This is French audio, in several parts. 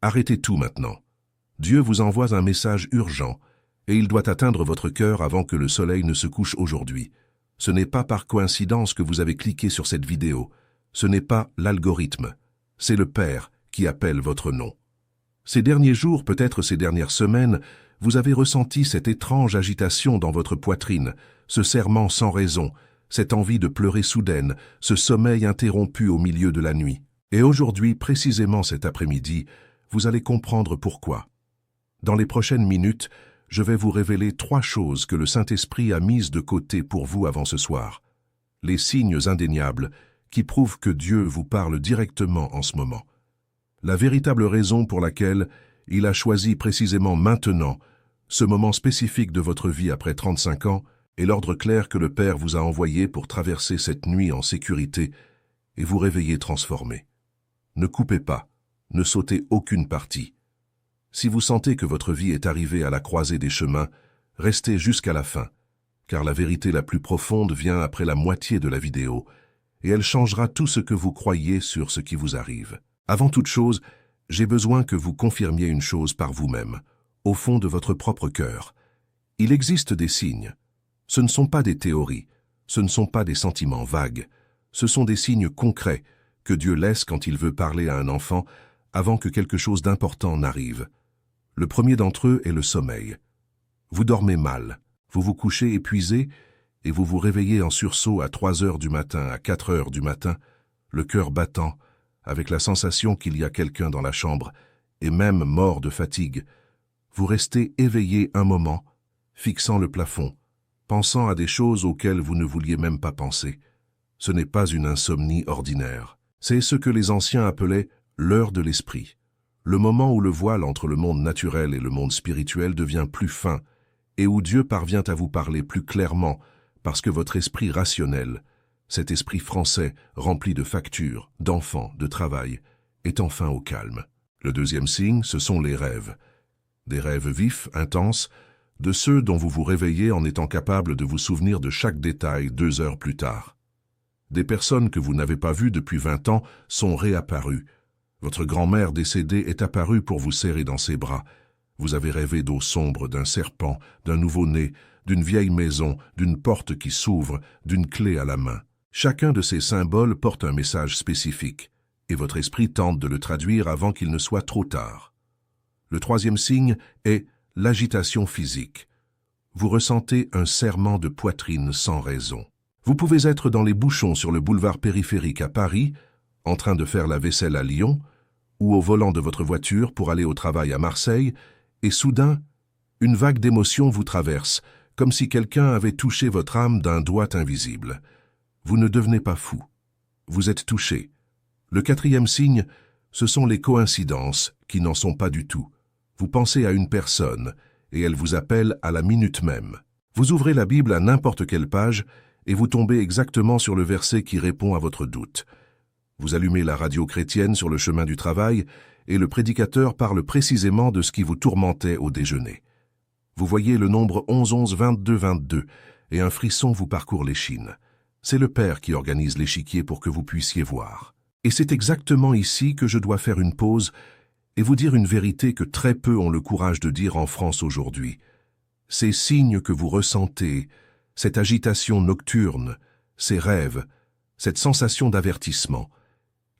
Arrêtez tout maintenant. Dieu vous envoie un message urgent, et il doit atteindre votre cœur avant que le soleil ne se couche aujourd'hui. Ce n'est pas par coïncidence que vous avez cliqué sur cette vidéo. Ce n'est pas l'algorithme. C'est le Père qui appelle votre nom. Ces derniers jours, peut-être ces dernières semaines, vous avez ressenti cette étrange agitation dans votre poitrine, ce serrement sans raison, cette envie de pleurer soudaine, ce sommeil interrompu au milieu de la nuit. Et aujourd'hui, précisément cet après-midi, vous allez comprendre pourquoi. Dans les prochaines minutes, je vais vous révéler 3 choses que le Saint-Esprit a mises de côté pour vous avant ce soir. Les signes indéniables qui prouvent que Dieu vous parle directement en ce moment. La véritable raison pour laquelle il a choisi précisément maintenant ce moment spécifique de votre vie après 35 ans et l'ordre clair que le Père vous a envoyé pour traverser cette nuit en sécurité et vous réveiller transformé. Ne coupez pas, ne sautez aucune partie. Si vous sentez que votre vie est arrivée à la croisée des chemins, restez jusqu'à la fin, car la vérité la plus profonde vient après la moitié de la vidéo, et elle changera tout ce que vous croyez sur ce qui vous arrive. Avant toute chose, j'ai besoin que vous confirmiez une chose par vous-même, au fond de votre propre cœur. Il existe des signes. Ce ne sont pas des théories, ce ne sont pas des sentiments vagues, ce sont des signes concrets que Dieu laisse quand il veut parler à un enfant avant que quelque chose d'important n'arrive. Le premier d'entre eux est le sommeil. Vous dormez mal, vous vous couchez épuisé et vous vous réveillez en sursaut à 3 heures du matin, à 4 heures du matin, le cœur battant, avec la sensation qu'il y a quelqu'un dans la chambre, et même mort de fatigue. Vous restez éveillé un moment, fixant le plafond, pensant à des choses auxquelles vous ne vouliez même pas penser. Ce n'est pas une insomnie ordinaire. C'est ce que les anciens appelaient l'heure de l'esprit. Le moment où le voile entre le monde naturel et le monde spirituel devient plus fin, et où Dieu parvient à vous parler plus clairement, parce que votre esprit rationnel, cet esprit français rempli de factures, d'enfants, de travail, est enfin au calme. Le deuxième signe, ce sont les rêves. Des rêves vifs, intenses, de ceux dont vous vous réveillez en étant capable de vous souvenir de chaque détail 2 heures plus tard. Des personnes que vous n'avez pas vues depuis 20 ans sont réapparues. Votre grand-mère décédée est apparue pour vous serrer dans ses bras. Vous avez rêvé d'eau sombre, d'un serpent, d'un nouveau-né, d'une vieille maison, d'une porte qui s'ouvre, d'une clé à la main. Chacun de ces symboles porte un message spécifique, et votre esprit tente de le traduire avant qu'il ne soit trop tard. Le troisième signe est l'agitation physique. Vous ressentez un serrement de poitrine sans raison. Vous pouvez être dans les bouchons sur le boulevard périphérique à Paris, en train de faire la vaisselle à Lyon, ou au volant de votre voiture pour aller au travail à Marseille, et soudain, une vague d'émotion vous traverse, comme si quelqu'un avait touché votre âme d'un doigt invisible. Vous ne devenez pas fou. Vous êtes touché. Le quatrième signe, ce sont les coïncidences qui n'en sont pas du tout. Vous pensez à une personne, et elle vous appelle à la minute même. Vous ouvrez la Bible à n'importe quelle page, et vous tombez exactement sur le verset qui répond à votre doute. Vous allumez la radio chrétienne sur le chemin du travail, et le prédicateur parle précisément de ce qui vous tourmentait au déjeuner. Vous voyez le nombre 11, 11, 22, 22, et un frisson vous parcourt l'échine. C'est le Père qui organise l'échiquier pour que vous puissiez voir. Et c'est exactement ici que je dois faire une pause et vous dire une vérité que très peu ont le courage de dire en France aujourd'hui. Ces signes que vous ressentez, cette agitation nocturne, ces rêves, cette sensation d'avertissement,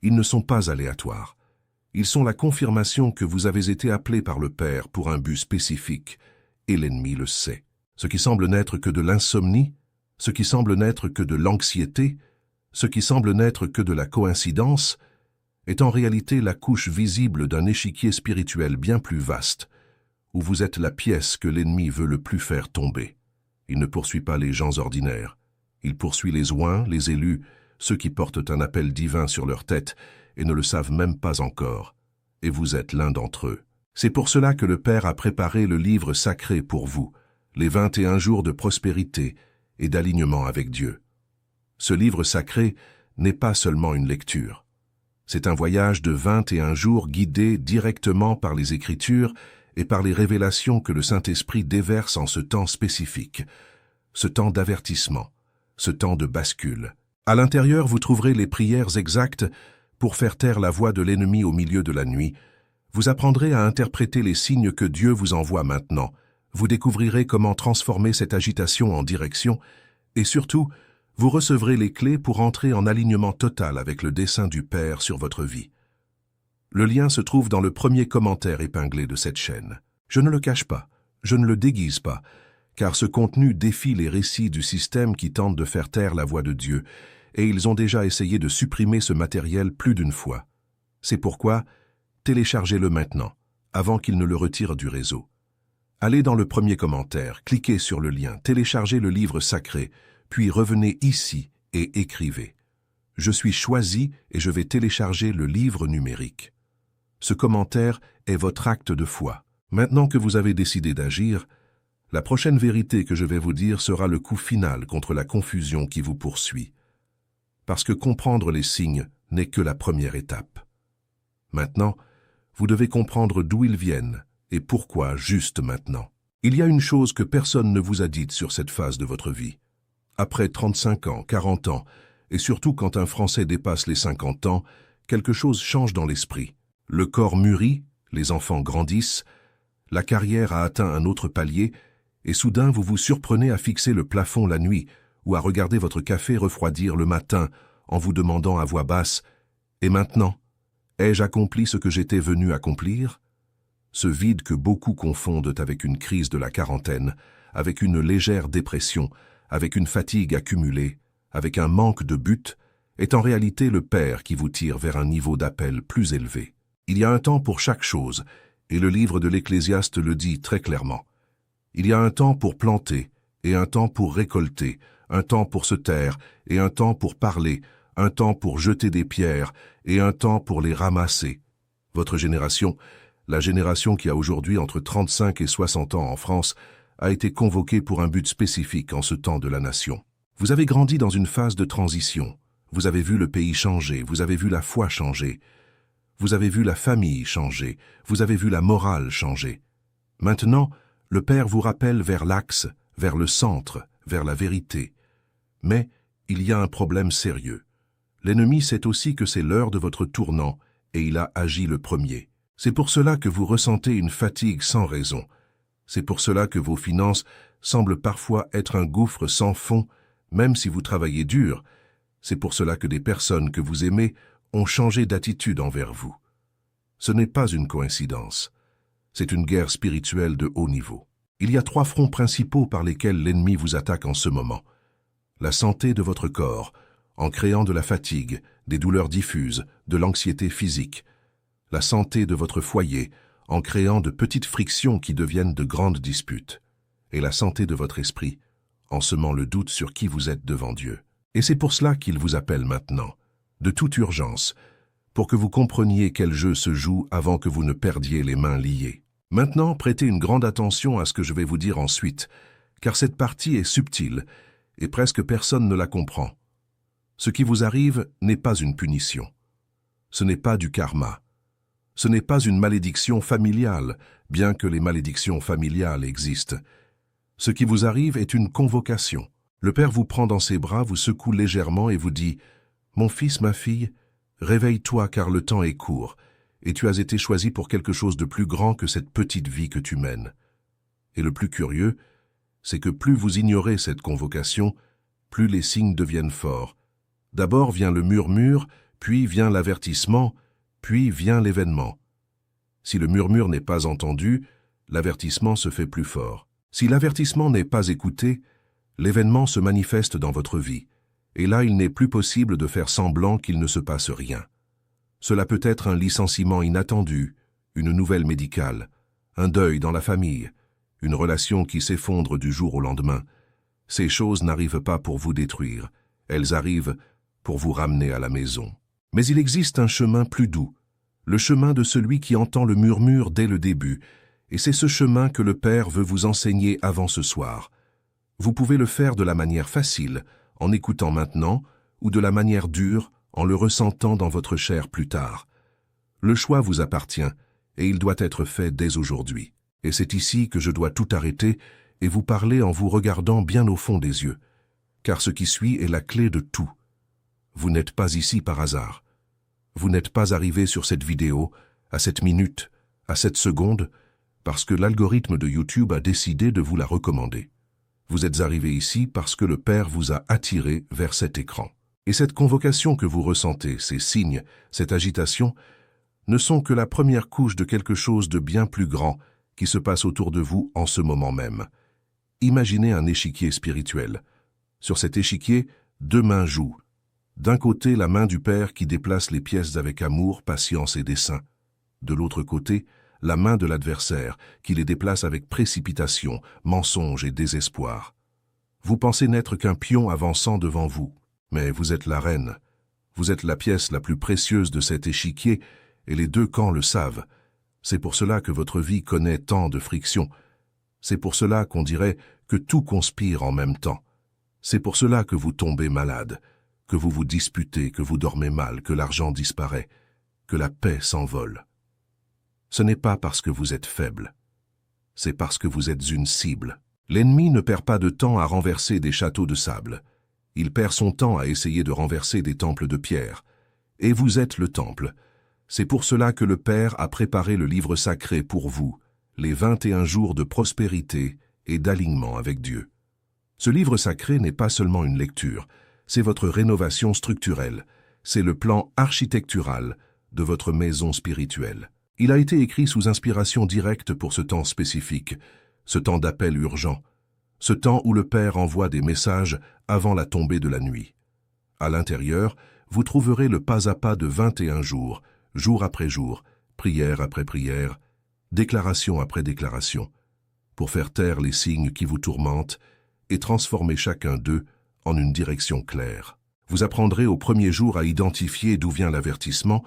ils ne sont pas aléatoires. Ils sont la confirmation que vous avez été appelé par le Père pour un but spécifique, et l'ennemi le sait. Ce qui semble n'être que de l'insomnie, ce qui semble n'être que de l'anxiété, ce qui semble n'être que de la coïncidence, est en réalité la couche visible d'un échiquier spirituel bien plus vaste, où vous êtes la pièce que l'ennemi veut le plus faire tomber. Il ne poursuit pas les gens ordinaires. Il poursuit les oints, les élus, ceux qui portent un appel divin sur leur tête et ne le savent même pas encore. Et vous êtes l'un d'entre eux. C'est pour cela que le Père a préparé le livre sacré pour vous, les 21 jours de prospérité et d'alignement avec Dieu. Ce livre sacré n'est pas seulement une lecture. C'est un voyage de 21 jours guidé directement par les Écritures et par les révélations que le Saint-Esprit déverse en ce temps spécifique, ce temps d'avertissement, ce temps de bascule. À l'intérieur, vous trouverez les prières exactes pour faire taire la voix de l'ennemi au milieu de la nuit, Vous apprendrez à interpréter les signes que Dieu vous envoie maintenant. Vous découvrirez comment transformer cette agitation en direction et surtout, vous recevrez les clés pour entrer en alignement total avec le dessein du Père sur votre vie. Le lien se trouve dans le premier commentaire épinglé de cette chaîne. Je ne le cache pas, je ne le déguise pas, car ce contenu défie les récits du système qui tente de faire taire la voix de Dieu, et ils ont déjà essayé de supprimer ce matériel plus d'une fois. C'est pourquoi, téléchargez-le maintenant, avant qu'il ne le retire du réseau. Allez dans le premier commentaire, cliquez sur le lien, téléchargez le livre sacré, puis revenez ici et écrivez. Je suis choisi et je vais télécharger le livre numérique. Ce commentaire est votre acte de foi. Maintenant que vous avez décidé d'agir, la prochaine vérité que je vais vous dire sera le coup final contre la confusion qui vous poursuit. Parce que comprendre les signes n'est que la première étape. Maintenant, vous devez comprendre d'où ils viennent et pourquoi juste maintenant. Il y a une chose que personne ne vous a dite sur cette phase de votre vie. Après 35 ans, 40 ans, et surtout quand un Français dépasse les 50 ans, quelque chose change dans l'esprit. Le corps mûrit, les enfants grandissent, la carrière a atteint un autre palier, et soudain vous vous surprenez à fixer le plafond la nuit ou à regarder votre café refroidir le matin en vous demandant à voix basse « Et maintenant, ai-je accompli ce que j'étais venu accomplir ?» Ce vide que beaucoup confondent avec une crise de la quarantaine, avec une légère dépression, avec une fatigue accumulée, avec un manque de but, est en réalité le Père qui vous tire vers un niveau d'appel plus élevé. Il y a un temps pour chaque chose, et le livre de l'Ecclésiaste le dit très clairement. Il y a un temps pour planter, et un temps pour récolter, un temps pour se taire, et un temps pour parler, un temps pour jeter des pierres, et un temps pour les ramasser. Votre génération, la génération qui a aujourd'hui entre 35 et 60 ans en France, a été convoquée pour un but spécifique en ce temps de la nation. Vous avez grandi dans une phase de transition. Vous avez vu le pays changer, vous avez vu la foi changer. Vous avez vu la famille changer, vous avez vu la morale changer. Maintenant, le Père vous rappelle vers l'axe, vers le centre, vers la vérité. Mais il y a un problème sérieux. L'ennemi sait aussi que c'est l'heure de votre tournant, et il a agi le premier. C'est pour cela que vous ressentez une fatigue sans raison. C'est pour cela que vos finances semblent parfois être un gouffre sans fond, même si vous travaillez dur. C'est pour cela que des personnes que vous aimez ont changé d'attitude envers vous. Ce n'est pas une coïncidence. C'est une guerre spirituelle de haut niveau. Il y a 3 fronts principaux par lesquels l'ennemi vous attaque en ce moment. La santé de votre corps, en créant de la fatigue, des douleurs diffuses, de l'anxiété physique. La santé de votre foyer, en créant de petites frictions qui deviennent de grandes disputes. Et la santé de votre esprit, en semant le doute sur qui vous êtes devant Dieu. Et c'est pour cela qu'il vous appelle maintenant, de toute urgence, pour que vous compreniez quel jeu se joue avant que vous ne perdiez les mains liées. Maintenant, prêtez une grande attention à ce que je vais vous dire ensuite, car cette partie est subtile, et presque personne ne la comprend. Ce qui vous arrive n'est pas une punition. Ce n'est pas du karma. Ce n'est pas une malédiction familiale, bien que les malédictions familiales existent. Ce qui vous arrive est une convocation. Le Père vous prend dans ses bras, vous secoue légèrement et vous dit « Mon fils, ma fille, réveille-toi car le temps est court, et tu as été choisi pour quelque chose de plus grand que cette petite vie que tu mènes. » Et le plus curieux, c'est que plus vous ignorez cette convocation, plus les signes deviennent forts. D'abord vient le murmure, puis vient l'avertissement, puis vient l'événement. Si le murmure n'est pas entendu, l'avertissement se fait plus fort. Si l'avertissement n'est pas écouté, l'événement se manifeste dans votre vie, et là il n'est plus possible de faire semblant qu'il ne se passe rien. Cela peut être un licenciement inattendu, une nouvelle médicale, un deuil dans la famille, une relation qui s'effondre du jour au lendemain. Ces choses n'arrivent pas pour vous détruire, elles arrivent pour vous ramener à la maison. Mais il existe un chemin plus doux, le chemin de celui qui entend le murmure dès le début, et c'est ce chemin que le Père veut vous enseigner avant ce soir. Vous pouvez le faire de la manière facile, en écoutant maintenant, ou de la manière dure, en le ressentant dans votre chair plus tard. Le choix vous appartient, et il doit être fait dès aujourd'hui. Et c'est ici que je dois tout arrêter et vous parler en vous regardant bien au fond des yeux, car ce qui suit est la clé de tout. Vous n'êtes pas ici par hasard. Vous n'êtes pas arrivé sur cette vidéo, à cette minute, à cette seconde, parce que l'algorithme de YouTube a décidé de vous la recommander. Vous êtes arrivé ici parce que le Père vous a attiré vers cet écran. Et cette convocation que vous ressentez, ces signes, cette agitation, ne sont que la première couche de quelque chose de bien plus grand qui se passe autour de vous en ce moment même. Imaginez un échiquier spirituel. Sur cet échiquier, deux mains jouent. D'un côté, la main du Père qui déplace les pièces avec amour, patience et dessein. De l'autre côté, la main de l'adversaire qui les déplace avec précipitation, mensonge et désespoir. Vous pensez n'être qu'un pion avançant devant vous, mais vous êtes la reine. Vous êtes la pièce la plus précieuse de cet échiquier et les deux camps le savent. C'est pour cela que votre vie connaît tant de frictions. C'est pour cela qu'on dirait que tout conspire en même temps. C'est pour cela que vous tombez malade, que vous vous disputez, que vous dormez mal, que l'argent disparaît, que la paix s'envole. Ce n'est pas parce que vous êtes faible, c'est parce que vous êtes une cible. L'ennemi ne perd pas de temps à renverser des châteaux de sable. Il perd son temps à essayer de renverser des temples de pierre. Et vous êtes le temple. C'est pour cela que le Père a préparé le livre sacré pour vous, les 21 jours de prospérité et d'alignement avec Dieu. Ce livre sacré n'est pas seulement une lecture, c'est votre rénovation structurelle, c'est le plan architectural de votre maison spirituelle. Il a été écrit sous inspiration directe pour ce temps spécifique, ce temps d'appel urgent, ce temps où le Père envoie des messages avant la tombée de la nuit. À l'intérieur, vous trouverez le pas à pas de 21 jours, jour après jour, prière après prière, déclaration après déclaration, pour faire taire les signes qui vous tourmentent et transformer chacun d'eux en une direction claire. Vous apprendrez au premier jour à identifier d'où vient l'avertissement,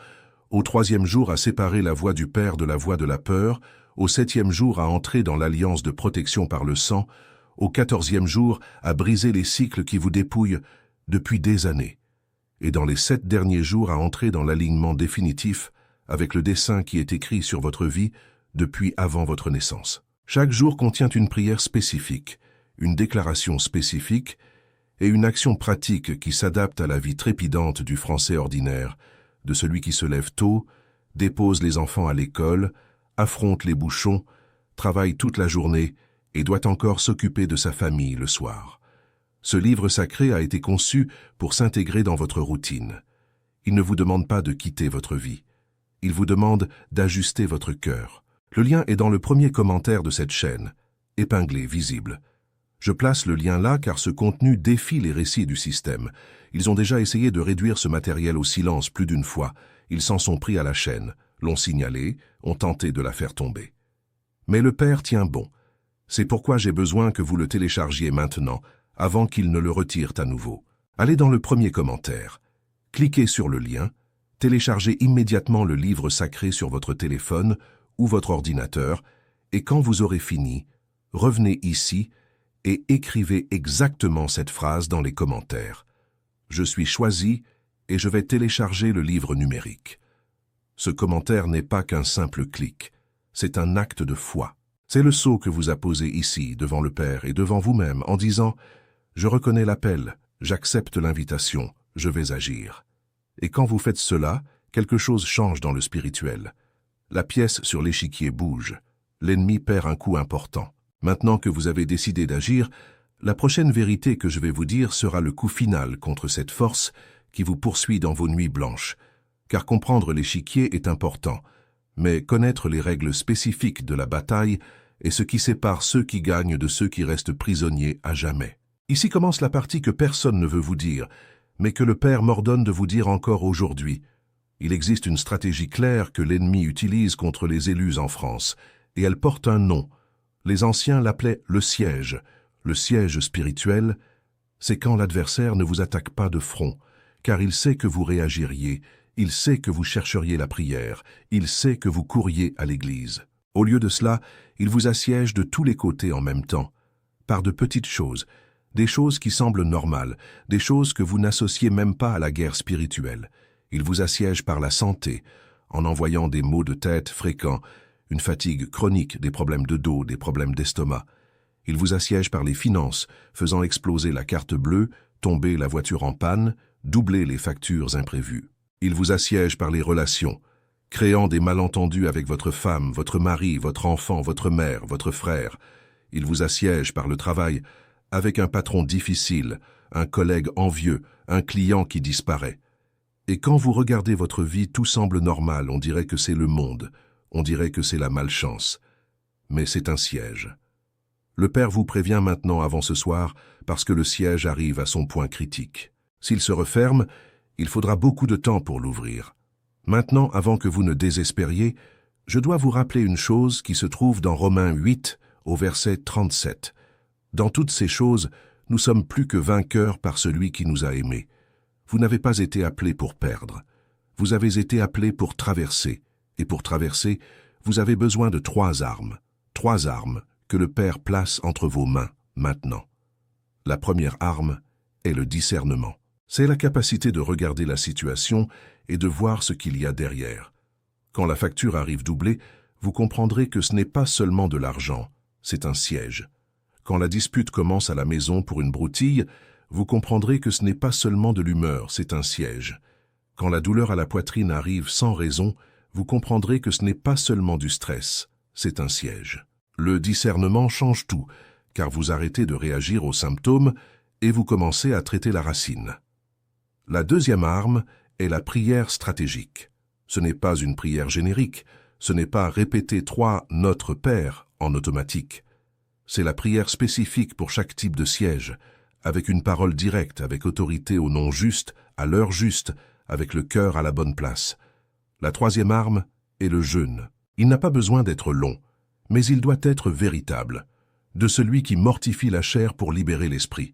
au troisième jour à séparer la voix du Père de la voix de la peur, au septième jour à entrer dans l'alliance de protection par le sang, au 14e jour à briser les cycles qui vous dépouillent depuis des années, et dans les 7 derniers jours à entrer dans l'alignement définitif avec le dessein qui est écrit sur votre vie depuis avant votre naissance. Chaque jour contient une prière spécifique, une déclaration spécifique et une action pratique qui s'adapte à la vie trépidante du Français ordinaire, de celui qui se lève tôt, dépose les enfants à l'école, affronte les bouchons, travaille toute la journée et doit encore s'occuper de sa famille le soir. Ce livre sacré a été conçu pour s'intégrer dans votre routine. Il ne vous demande pas de quitter votre vie. Il vous demande d'ajuster votre cœur. Le lien est dans le premier commentaire de cette chaîne, épinglé, visible. Je place le lien là car ce contenu défie les récits du système. Ils ont déjà essayé de réduire ce matériel au silence plus d'une fois. Ils s'en sont pris à la chaîne, l'ont signalé, ont tenté de la faire tomber. Mais le Père tient bon. C'est pourquoi j'ai besoin que vous le téléchargiez maintenant, avant qu'il ne le retire à nouveau. Allez dans le premier commentaire. Cliquez sur le lien, téléchargez immédiatement le livre sacré sur votre téléphone ou votre ordinateur, et quand vous aurez fini, revenez ici et écrivez exactement cette phrase dans les commentaires. Je suis choisi et je vais télécharger le livre numérique. Ce commentaire n'est pas qu'un simple clic, c'est un acte de foi. C'est le sceau que vous apposez ici, devant le Père et devant vous-même, en disant « Je reconnais l'appel, j'accepte l'invitation, je vais agir ». Et quand vous faites cela, quelque chose change dans le spirituel. La pièce sur l'échiquier bouge, l'ennemi perd un coup important. Maintenant que vous avez décidé d'agir, la prochaine vérité que je vais vous dire sera le coup final contre cette force qui vous poursuit dans vos nuits blanches. Car comprendre l'échiquier est important, mais connaître les règles spécifiques de la bataille est ce qui sépare ceux qui gagnent de ceux qui restent prisonniers à jamais. Ici commence la partie que personne ne veut vous dire, mais que le Père m'ordonne de vous dire encore aujourd'hui. Il existe une stratégie claire que l'ennemi utilise contre les élus en France, et elle porte un nom. Les anciens l'appelaient le siège spirituel, c'est quand l'adversaire ne vous attaque pas de front, car il sait que vous réagiriez, il sait que vous chercheriez la prière, il sait que vous courriez à l'église. Au lieu de cela, il vous assiège de tous les côtés en même temps, par de petites choses, des choses qui semblent normales, des choses que vous n'associez même pas à la guerre spirituelle. Il vous assiège par la santé, en envoyant des maux de tête fréquents, une fatigue chronique, des problèmes de dos, des problèmes d'estomac. Il vous assiège par les finances, faisant exploser la carte bleue, tomber la voiture en panne, doubler les factures imprévues. Il vous assiège par les relations, créant des malentendus avec votre femme, votre mari, votre enfant, votre mère, votre frère. Il vous assiège par le travail, avec un patron difficile, un collègue envieux, un client qui disparaît. Et quand vous regardez votre vie, tout semble normal, on dirait que c'est le monde, on dirait que c'est la malchance. Mais c'est un siège. Le Père vous prévient maintenant avant ce soir, parce que le siège arrive à son point critique. S'il se referme, il faudra beaucoup de temps pour l'ouvrir. Maintenant, avant que vous ne désespériez, je dois vous rappeler une chose qui se trouve dans Romains 8, au verset 37. Dans toutes ces choses, nous sommes plus que vainqueurs par celui qui nous a aimés. Vous n'avez pas été appelés pour perdre. Vous avez été appelés pour traverser. Et pour traverser, vous avez besoin de 3 armes. 3 armes que le Père place entre vos mains, maintenant. La première arme est le discernement. C'est la capacité de regarder la situation et de voir ce qu'il y a derrière. Quand la facture arrive doublée, vous comprendrez que ce n'est pas seulement de l'argent, c'est un siège. Quand la dispute commence à la maison pour une broutille, vous comprendrez que ce n'est pas seulement de l'humeur, c'est un siège. Quand la douleur à la poitrine arrive sans raison, vous comprendrez que ce n'est pas seulement du stress, c'est un siège. Le discernement change tout, car vous arrêtez de réagir aux symptômes et vous commencez à traiter la racine. La deuxième arme est la prière stratégique. Ce n'est pas une prière générique, ce n'est pas répéter 3 « Notre Père » en automatique. C'est la prière spécifique pour chaque type de siège, avec une parole directe, avec autorité au nom juste, à l'heure juste, avec le cœur à la bonne place. La troisième arme est le jeûne. Il n'a pas besoin d'être long, mais il doit être véritable, de celui qui mortifie la chair pour libérer l'esprit.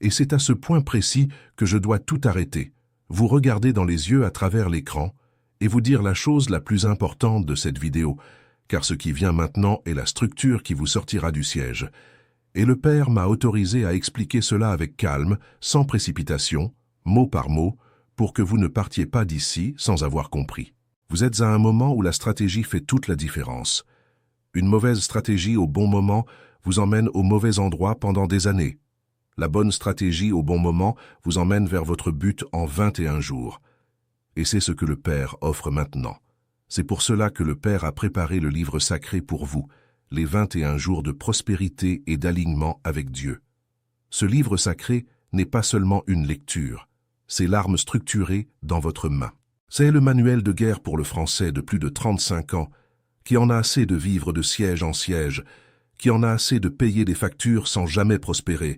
Et c'est à ce point précis que je dois tout arrêter, vous regarder dans les yeux à travers l'écran et vous dire la chose la plus importante de cette vidéo, car ce qui vient maintenant est la structure qui vous sortira du siège. Et le Père m'a autorisé à expliquer cela avec calme, sans précipitation, mot par mot, pour que vous ne partiez pas d'ici sans avoir compris. Vous êtes à un moment où la stratégie fait toute la différence. Une mauvaise stratégie au bon moment vous emmène au mauvais endroit pendant des années. La bonne stratégie au bon moment vous emmène vers votre but en 21 jours. Et c'est ce que le Père offre maintenant. C'est pour cela que le Père a préparé le livre sacré pour vous, les 21 jours de prospérité et d'alignement avec Dieu. Ce livre sacré n'est pas seulement une lecture, c'est l'arme structurée dans votre main. C'est le manuel de guerre pour le Français de plus de 35 ans, qui en a assez de vivre de siège en siège, qui en a assez de payer des factures sans jamais prospérer,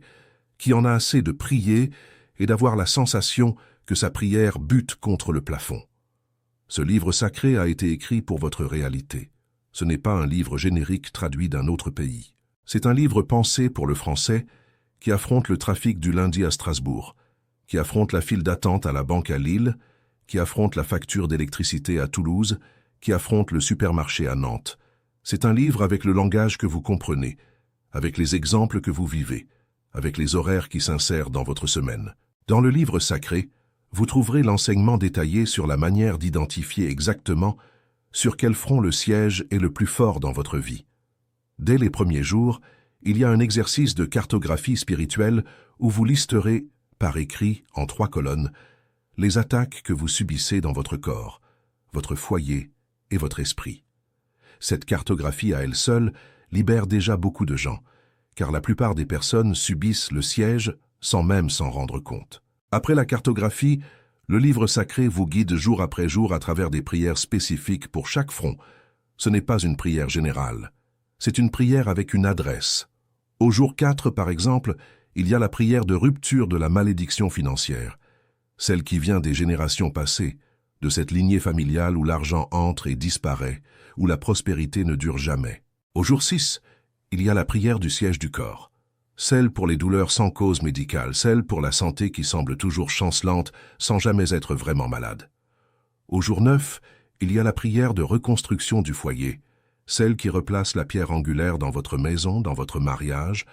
qui en a assez de prier et d'avoir la sensation que sa prière bute contre le plafond. Ce livre sacré a été écrit pour votre réalité. Ce n'est pas un livre générique traduit d'un autre pays. C'est un livre pensé pour le Français qui affronte le trafic du lundi à Strasbourg, qui affronte la file d'attente à la banque à Lille, qui affronte la facture d'électricité à Toulouse, qui affronte le supermarché à Nantes. C'est un livre avec le langage que vous comprenez, avec les exemples que vous vivez, avec les horaires qui s'insèrent dans votre semaine. Dans le livre sacré, vous trouverez l'enseignement détaillé sur la manière d'identifier exactement sur quel front le siège est le plus fort dans votre vie. Dès les premiers jours, il y a un exercice de cartographie spirituelle où vous listerez, par écrit, en 3 colonnes, les attaques que vous subissez dans votre corps, votre foyer et votre esprit. Cette cartographie à elle seule libère déjà beaucoup de gens, car la plupart des personnes subissent le siège sans même s'en rendre compte. Après la cartographie, le livre sacré vous guide jour après jour à travers des prières spécifiques pour chaque front. Ce n'est pas une prière générale, c'est une prière avec une adresse. Au jour 4, par exemple, il y a la prière de rupture de la malédiction financière, celle qui vient des générations passées, de cette lignée familiale où l'argent entre et disparaît, où la prospérité ne dure jamais. Au jour 6, il y a la prière du siège du corps, celle pour les douleurs sans cause médicale, celle pour la santé qui semble toujours chancelante sans jamais être vraiment malade. Au jour 9, il y a la prière de reconstruction du foyer, celle qui replace la pierre angulaire dans votre maison, dans votre mariage,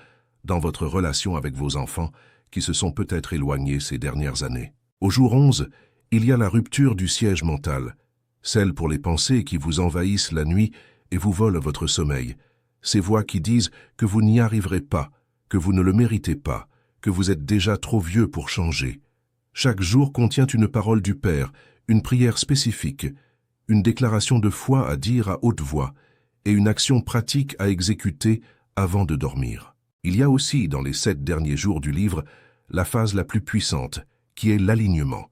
dans votre relation avec vos enfants qui se sont peut-être éloignés ces dernières années. Au jour 11, il y a la rupture du siège mental, celle pour les pensées qui vous envahissent la nuit et vous volent votre sommeil, ces voix qui disent que vous n'y arriverez pas, que vous ne le méritez pas, que vous êtes déjà trop vieux pour changer. Chaque jour contient une parole du Père, une prière spécifique, une déclaration de foi à dire à haute voix et une action pratique à exécuter avant de dormir. Il y a aussi, dans les 7 derniers jours du livre, la phase la plus puissante, qui est l'alignement.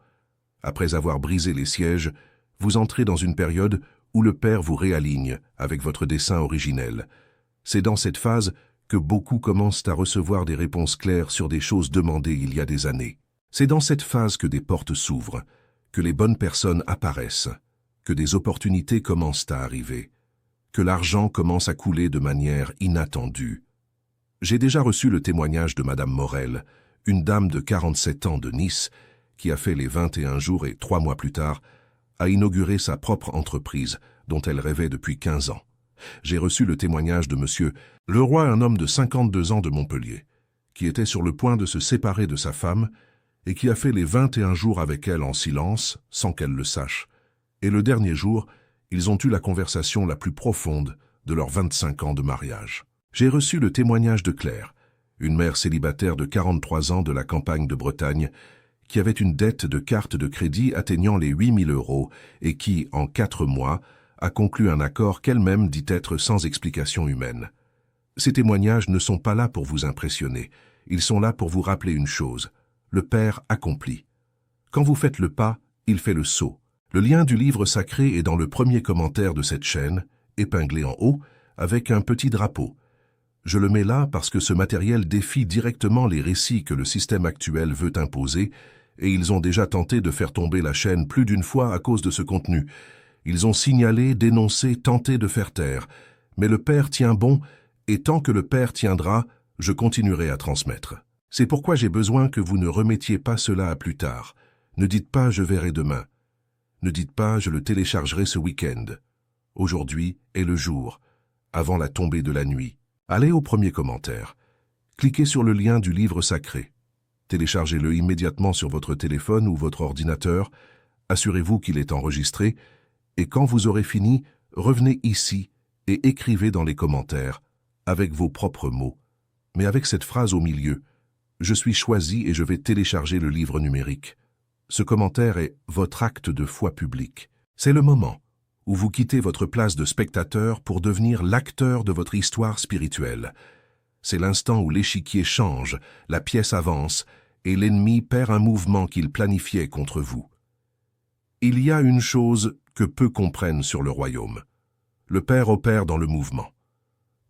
Après avoir brisé les sièges, vous entrez dans une période où le Père vous réaligne avec votre dessein originel. C'est dans cette phase que beaucoup commencent à recevoir des réponses claires sur des choses demandées il y a des années. C'est dans cette phase que des portes s'ouvrent, que les bonnes personnes apparaissent, que des opportunités commencent à arriver, que l'argent commence à couler de manière inattendue. J'ai déjà reçu le témoignage de Madame Morel, une dame de 47 ans de Nice, qui a fait les 21 jours et 3 mois plus tard, a inauguré sa propre entreprise, dont elle rêvait depuis 15 ans. J'ai reçu le témoignage de Monsieur Leroy, un homme de 52 ans de Montpellier, qui était sur le point de se séparer de sa femme et qui a fait les 21 jours avec elle en silence, sans qu'elle le sache. Et le dernier jour, ils ont eu la conversation la plus profonde de leurs 25 ans de mariage. J'ai reçu le témoignage de Claire, une mère célibataire de 43 ans de la campagne de Bretagne, qui avait une dette de carte de crédit atteignant les 8 000 € et qui, en 4 mois, a conclu un accord qu'elle-même dit être sans explication humaine. Ces témoignages ne sont pas là pour vous impressionner, ils sont là pour vous rappeler une chose, le Père accomplit. Quand vous faites le pas, il fait le saut. Le lien du livre sacré est dans le premier commentaire de cette chaîne, épinglé en haut, avec un petit drapeau. Je le mets là parce que ce matériel défie directement les récits que le système actuel veut imposer, et ils ont déjà tenté de faire tomber la chaîne plus d'une fois à cause de ce contenu. Ils ont signalé, dénoncé, tenté de faire taire. Mais le Père tient bon, et tant que le Père tiendra, je continuerai à transmettre. C'est pourquoi j'ai besoin que vous ne remettiez pas cela à plus tard. Ne dites pas « je verrai demain ». Ne dites pas « je le téléchargerai ce week-end ». Aujourd'hui est le jour, avant la tombée de la nuit. Allez au premier commentaire. Cliquez sur le lien du livre sacré. Téléchargez-le immédiatement sur votre téléphone ou votre ordinateur. Assurez-vous qu'il est enregistré. Et quand vous aurez fini, revenez ici et écrivez dans les commentaires, avec vos propres mots, mais avec cette phrase au milieu. Je suis choisi et je vais télécharger le livre numérique. Ce commentaire est votre acte de foi public. C'est le moment où vous quittez votre place de spectateur pour devenir l'acteur de votre histoire spirituelle. C'est l'instant où l'échiquier change, la pièce avance, et l'ennemi perd un mouvement qu'il planifiait contre vous. Il y a une chose que peu comprennent sur le royaume. Le Père opère dans le mouvement.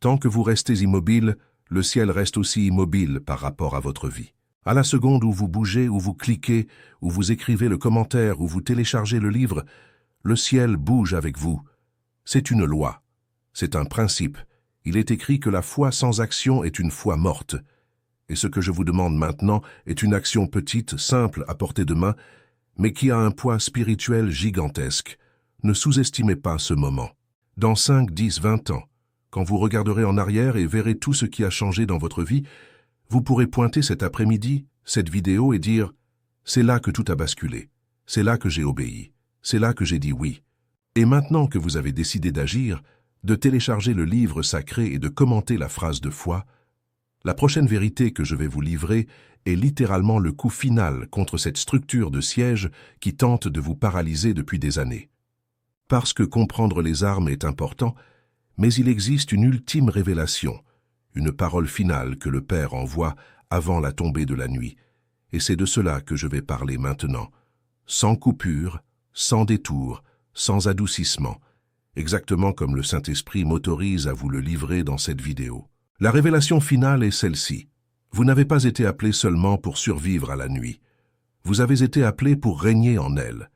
Tant que vous restez immobile, le ciel reste aussi immobile par rapport à votre vie. À la seconde où vous bougez, où vous cliquez, où vous écrivez le commentaire, où vous téléchargez le livre, le ciel bouge avec vous. C'est une loi. C'est un principe. Il est écrit que la foi sans action est une foi morte. Et ce que je vous demande maintenant est une action petite, simple, à portée de main, mais qui a un poids spirituel gigantesque. Ne sous-estimez pas ce moment. Dans 5, 10, 20 ans, quand vous regarderez en arrière et verrez tout ce qui a changé dans votre vie, vous pourrez pointer cet après-midi, cette vidéo et dire « C'est là que tout a basculé. C'est là que j'ai obéi. C'est là que j'ai dit oui. » Et maintenant que vous avez décidé d'agir, de télécharger le livre sacré et de commenter la phrase de foi, la prochaine vérité que je vais vous livrer est littéralement le coup final contre cette structure de siège qui tente de vous paralyser depuis des années. Parce que comprendre les armes est important, mais il existe une ultime révélation, une parole finale que le Père envoie avant la tombée de la nuit, et c'est de cela que je vais parler maintenant, sans coupure, sans détour, sans adoucissement, exactement comme le Saint-Esprit m'autorise à vous le livrer dans cette vidéo. La révélation finale est celle-ci. Vous n'avez pas été appelé seulement pour survivre à la nuit. Vous avez été appelé pour régner en elle.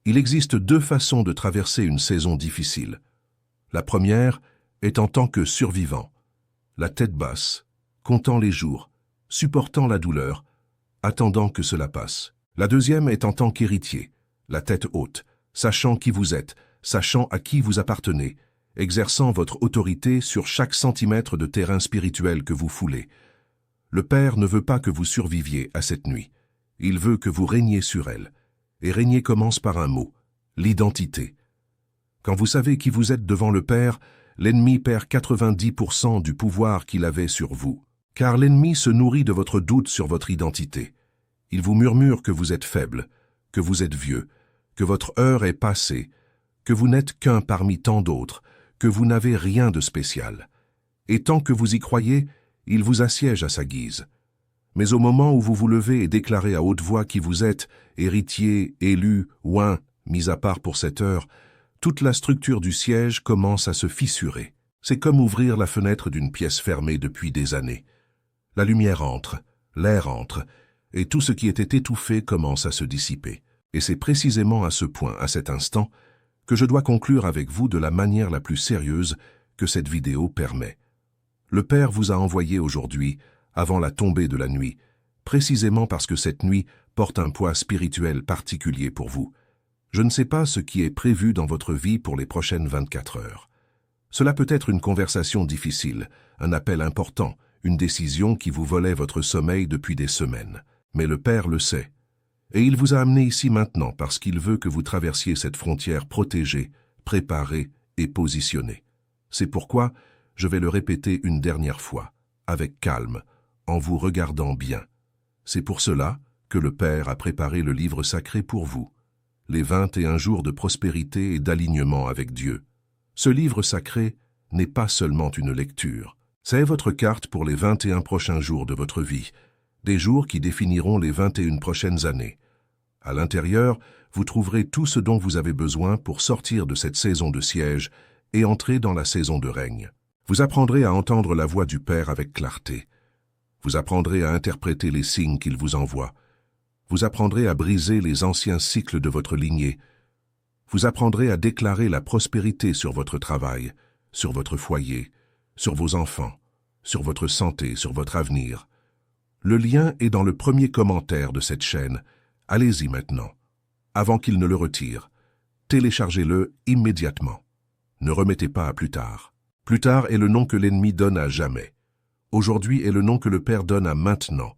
Il existe 2 façons de traverser une saison difficile. La première est en tant que survivant, la tête basse, comptant les jours, supportant la douleur, attendant que cela passe. La deuxième est en tant qu'héritier, la tête haute, sachant qui vous êtes, sachant à qui vous appartenez, exerçant votre autorité sur chaque centimètre de terrain spirituel que vous foulez. Le Père ne veut pas que vous surviviez à cette nuit. Il veut que vous régniez sur elle. Et régner commence par un mot, l'identité. Quand vous savez qui vous êtes devant le Père, l'ennemi perd 90% du pouvoir qu'il avait sur vous. Car l'ennemi se nourrit de votre doute sur votre identité. Il vous murmure que vous êtes faible, que vous êtes vieux, que votre heure est passée, que vous n'êtes qu'un parmi tant d'autres, que vous n'avez rien de spécial. Et tant que vous y croyez, il vous assiège à sa guise. Mais au moment où vous vous levez et déclarez à haute voix qui vous êtes, héritier, élu, oint, mis à part pour cette heure, toute la structure du siège commence à se fissurer. C'est comme ouvrir la fenêtre d'une pièce fermée depuis des années. La lumière entre, l'air entre, et tout ce qui était étouffé commence à se dissiper. Et c'est précisément à ce point, à cet instant, que je dois conclure avec vous de la manière la plus sérieuse que cette vidéo permet. Le Père vous a envoyé aujourd'hui, avant la tombée de la nuit, précisément parce que cette nuit porte un poids spirituel particulier pour vous. Je ne sais pas ce qui est prévu dans votre vie pour les prochaines 24 heures. Cela peut être une conversation difficile, un appel important, une décision qui vous volait votre sommeil depuis des semaines. Mais le Père le sait. Et il vous a amené ici maintenant parce qu'il veut que vous traversiez cette frontière protégée, préparée et positionnée. C'est pourquoi je vais le répéter une dernière fois, avec calme, en vous regardant bien. C'est pour cela que le Père a préparé le livre sacré pour vous, les 21 jours de prospérité et d'alignement avec Dieu. Ce livre sacré n'est pas seulement une lecture, c'est votre carte pour les 21 prochains jours de votre vie, des jours qui définiront les 21 prochaines années. À l'intérieur, vous trouverez tout ce dont vous avez besoin pour sortir de cette saison de siège et entrer dans la saison de règne. Vous apprendrez à entendre la voix du Père avec clarté. Vous apprendrez à interpréter les signes qu'il vous envoie. Vous apprendrez à briser les anciens cycles de votre lignée. Vous apprendrez à déclarer la prospérité sur votre travail, sur votre foyer, sur vos enfants, sur votre santé, sur votre avenir. Le lien est dans le premier commentaire de cette chaîne. Allez-y maintenant, avant qu'il ne le retire. Téléchargez-le immédiatement. Ne remettez pas à plus tard. Plus tard est le nom que l'ennemi donne à jamais. Aujourd'hui est le nom que le Père donne à maintenant.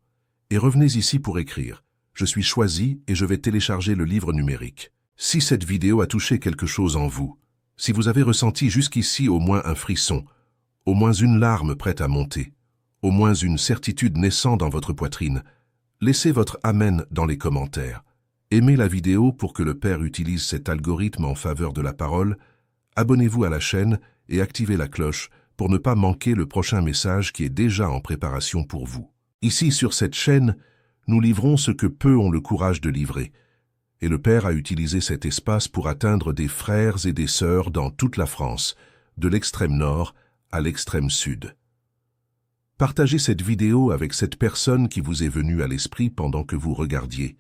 Et revenez ici pour écrire. Je suis choisi et je vais télécharger le livre numérique. Si cette vidéo a touché quelque chose en vous, si vous avez ressenti jusqu'ici au moins un frisson, au moins une larme prête à monter, au moins une certitude naissant dans votre poitrine, laissez votre Amen dans les commentaires. Aimez la vidéo pour que le Père utilise cet algorithme en faveur de la parole. Abonnez-vous à la chaîne et activez la cloche pour ne pas manquer le prochain message qui est déjà en préparation pour vous. Ici, sur cette chaîne, nous livrons ce que peu ont le courage de livrer. Et le Père a utilisé cet espace pour atteindre des frères et des sœurs dans toute la France, de l'extrême nord à l'extrême sud. Partagez cette vidéo avec cette personne qui vous est venue à l'esprit pendant que vous regardiez,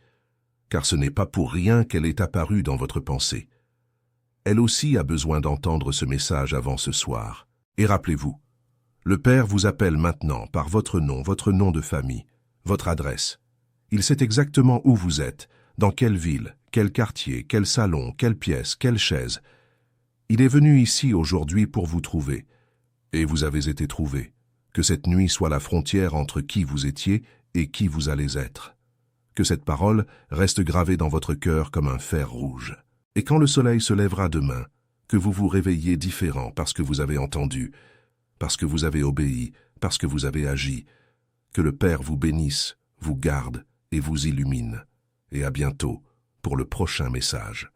car ce n'est pas pour rien qu'elle est apparue dans votre pensée. Elle aussi a besoin d'entendre ce message avant ce soir. Et rappelez-vous, le Père vous appelle maintenant par votre nom de famille, votre adresse. Il sait exactement où vous êtes, dans quelle ville, quel quartier, quel salon, quelle pièce, quelle chaise. Il est venu ici aujourd'hui pour vous trouver, et vous avez été trouvé. Que cette nuit soit la frontière entre qui vous étiez et qui vous allez être. Que cette parole reste gravée dans votre cœur comme un fer rouge. Et quand le soleil se lèvera demain, que vous vous réveillez différent parce que vous avez entendu, parce que vous avez obéi, parce que vous avez agi. Que le Père vous bénisse, vous garde et vous illumine. Et à bientôt pour le prochain message.